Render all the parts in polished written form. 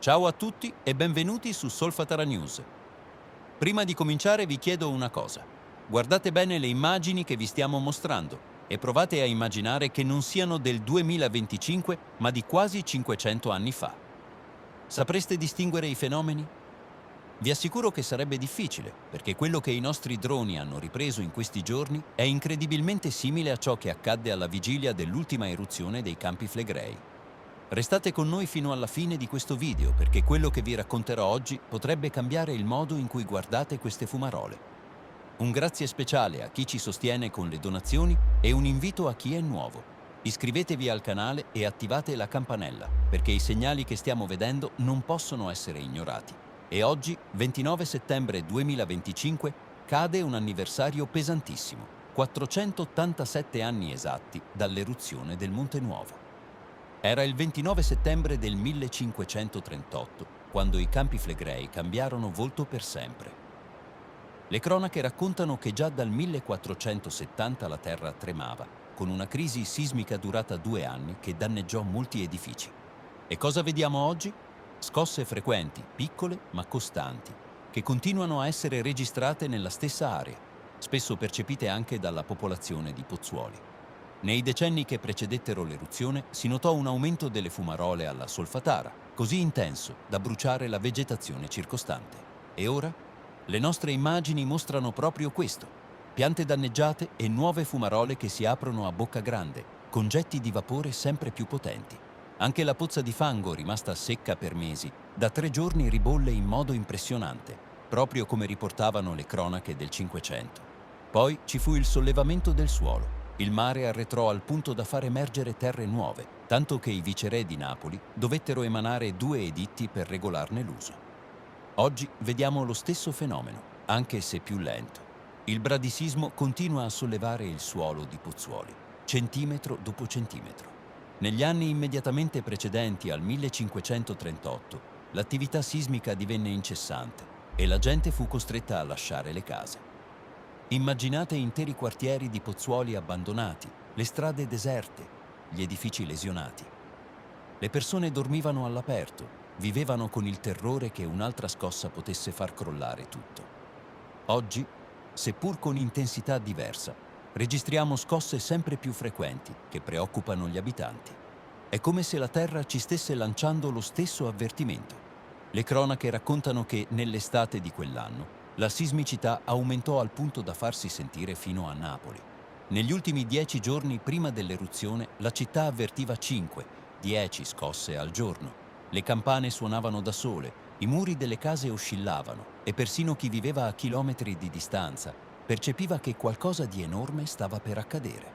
Ciao a tutti e benvenuti su Solfatara News. Prima di cominciare vi chiedo una cosa. Guardate bene le immagini che vi stiamo mostrando e provate a immaginare che non siano del 2025 ma di quasi 500 anni fa. Sapreste distinguere i fenomeni? Vi assicuro che sarebbe difficile, perché quello che i nostri droni hanno ripreso in questi giorni è incredibilmente simile a ciò che accadde alla vigilia dell'ultima eruzione dei Campi Flegrei. Restate con noi fino alla fine di questo video, perché quello che vi racconterò oggi potrebbe cambiare il modo in cui guardate queste fumarole. Un grazie speciale a chi ci sostiene con le donazioni e un invito a chi è nuovo. Iscrivetevi al canale e attivate la campanella, perché i segnali che stiamo vedendo non possono essere ignorati. E oggi, 29 settembre 2025, cade un anniversario pesantissimo, 487 anni esatti dall'eruzione del Monte Nuovo. Era il 29 settembre del 1538, quando i Campi Flegrei cambiarono volto per sempre. Le cronache raccontano che già dal 1470 la terra tremava, con una crisi sismica durata 2 anni che danneggiò molti edifici. E cosa vediamo oggi? Scosse frequenti, piccole ma costanti, che continuano a essere registrate nella stessa area, spesso percepite anche dalla popolazione di Pozzuoli. Nei decenni che precedettero l'eruzione si notò un aumento delle fumarole alla Solfatara, così intenso da bruciare la vegetazione circostante. E ora? Le nostre immagini mostrano proprio questo: piante danneggiate e nuove fumarole che si aprono a bocca grande, con getti di vapore sempre più potenti. Anche la pozza di fango, rimasta secca per mesi, da 3 giorni ribolle in modo impressionante, proprio come riportavano le cronache del Cinquecento. Poi ci fu il sollevamento del suolo. Il mare arretrò al punto da far emergere terre nuove, tanto che i viceré di Napoli dovettero emanare 2 editti per regolarne l'uso. Oggi vediamo lo stesso fenomeno, anche se più lento. Il bradisismo continua a sollevare il suolo di Pozzuoli, centimetro dopo centimetro. Negli anni immediatamente precedenti al 1538, l'attività sismica divenne incessante e la gente fu costretta a lasciare le case. Immaginate interi quartieri di Pozzuoli abbandonati, le strade deserte, gli edifici lesionati. Le persone dormivano all'aperto, vivevano con il terrore che un'altra scossa potesse far crollare tutto. Oggi, seppur con intensità diversa, registriamo scosse sempre più frequenti che preoccupano gli abitanti. È come se la Terra ci stesse lanciando lo stesso avvertimento. Le cronache raccontano che nell'estate di quell'anno la sismicità aumentò al punto da farsi sentire fino a Napoli. Negli ultimi 10 giorni prima dell'eruzione la città avvertiva 5-10 scosse al giorno. Le campane suonavano da sole, i muri delle case oscillavano e persino chi viveva a chilometri di distanza percepiva che qualcosa di enorme stava per accadere.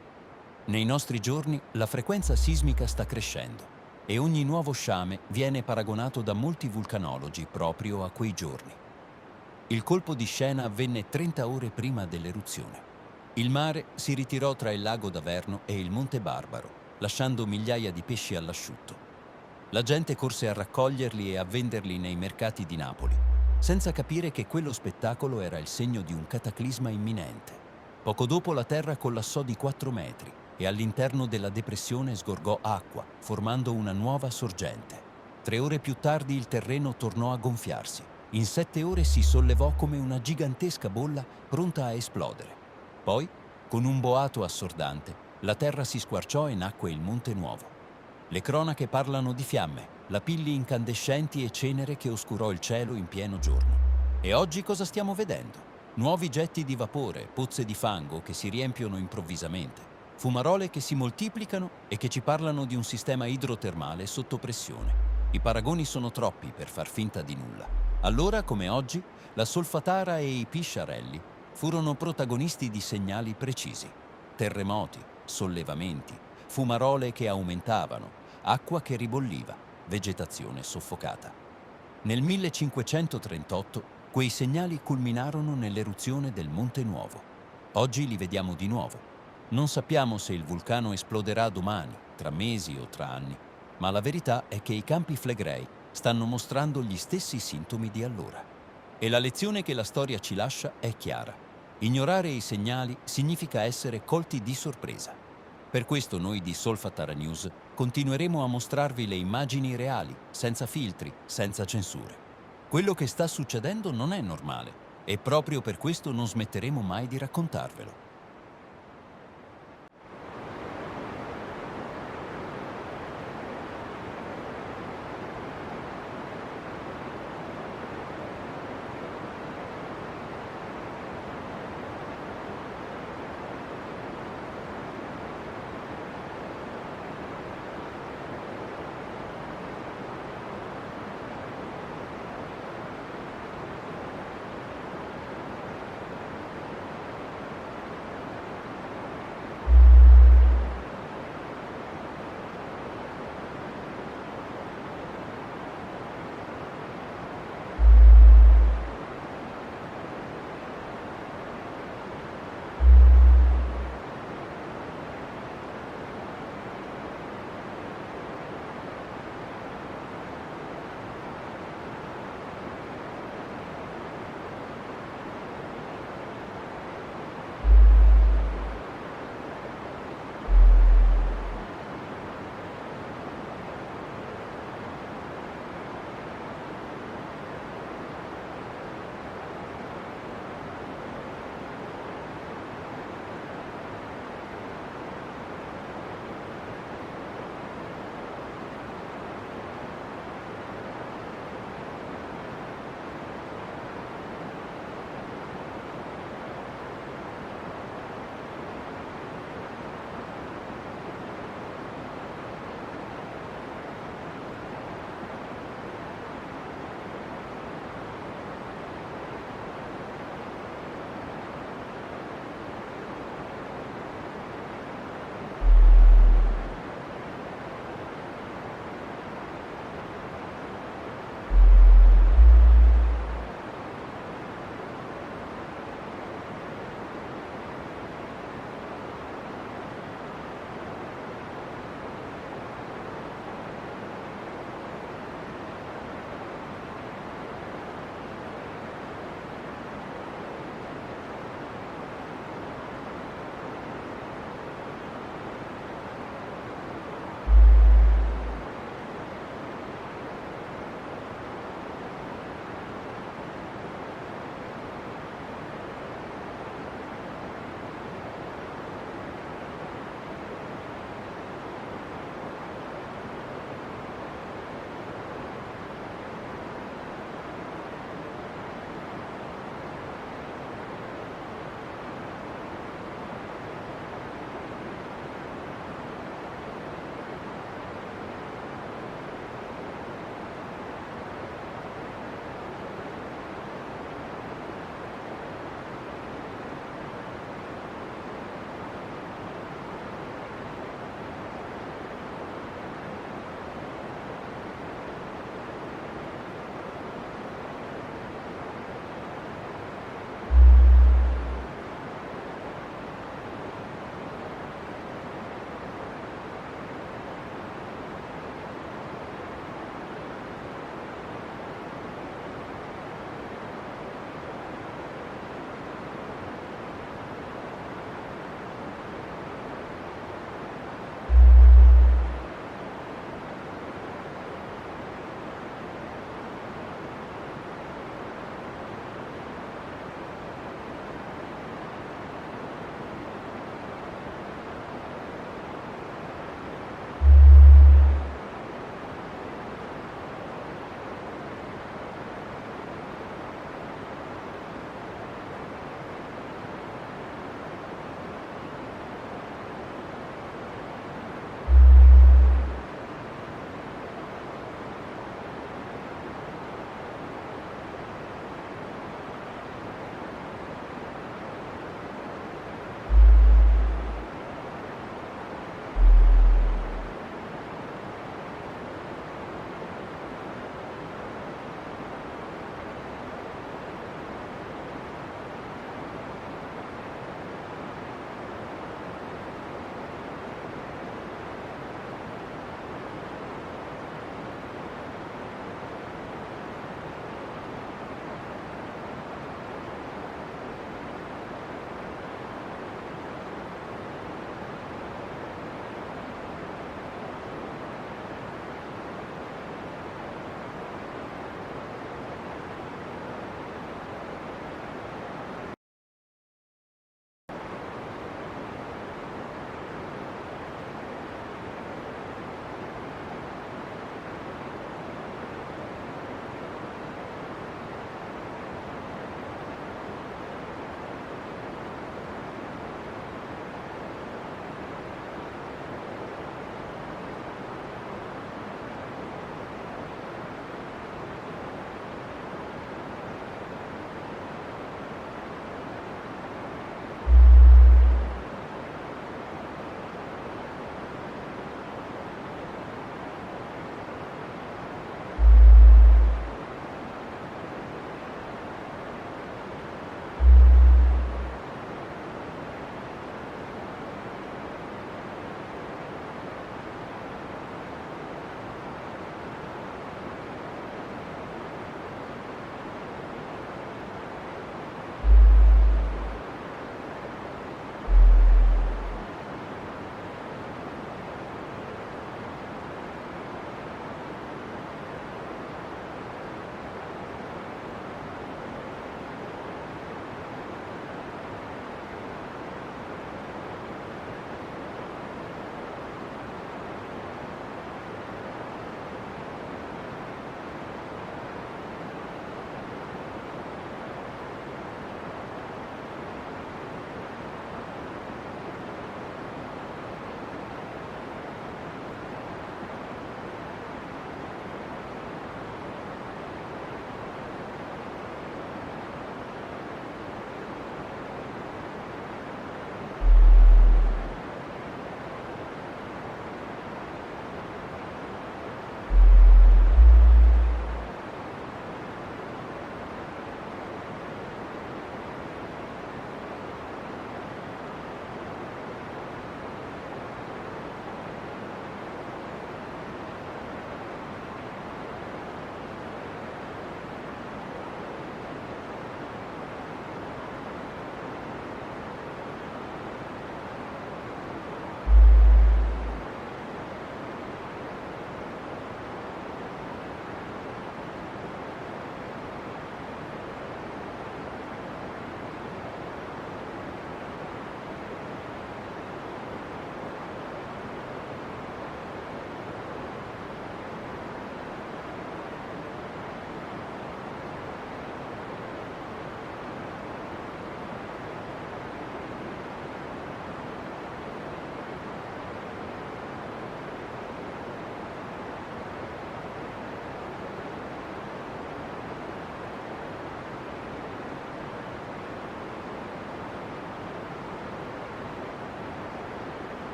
Nei nostri giorni la frequenza sismica sta crescendo e ogni nuovo sciame viene paragonato da molti vulcanologi proprio a quei giorni. Il colpo di scena avvenne 30 ore prima dell'eruzione. Il mare si ritirò tra il lago d'Averno e il Monte Barbaro, lasciando migliaia di pesci all'asciutto. La gente corse a raccoglierli e a venderli nei mercati di Napoli, senza capire che quello spettacolo era il segno di un cataclisma imminente. Poco dopo la terra collassò di 4 metri e all'interno della depressione sgorgò acqua, formando una nuova sorgente. 3 ore più tardi il terreno tornò a gonfiarsi. In 7 ore si sollevò come una gigantesca bolla pronta a esplodere. Poi, con un boato assordante, la terra si squarciò e nacque il Monte Nuovo. Le cronache parlano di fiamme, lapilli incandescenti e cenere che oscurò il cielo in pieno giorno. E oggi cosa stiamo vedendo? Nuovi getti di vapore, pozze di fango che si riempiono improvvisamente, fumarole che si moltiplicano e che ci parlano di un sistema idrotermale sotto pressione. I paragoni sono troppi per far finta di nulla. Allora, come oggi, la Solfatara e i Pisciarelli furono protagonisti di segnali precisi: terremoti, sollevamenti, fumarole che aumentavano, acqua che ribolliva, vegetazione soffocata. Nel 1538 quei segnali culminarono nell'eruzione del Monte Nuovo. Oggi li vediamo di nuovo. Non sappiamo se il vulcano esploderà domani, tra mesi o tra anni, ma la verità è che i Campi Flegrei stanno mostrando gli stessi sintomi di allora. E la lezione che la storia ci lascia è chiara: ignorare i segnali significa essere colti di sorpresa. Per questo noi di Solfatara News continueremo a mostrarvi le immagini reali, senza filtri, senza censure. Quello che sta succedendo non è normale e proprio per questo non smetteremo mai di raccontarvelo.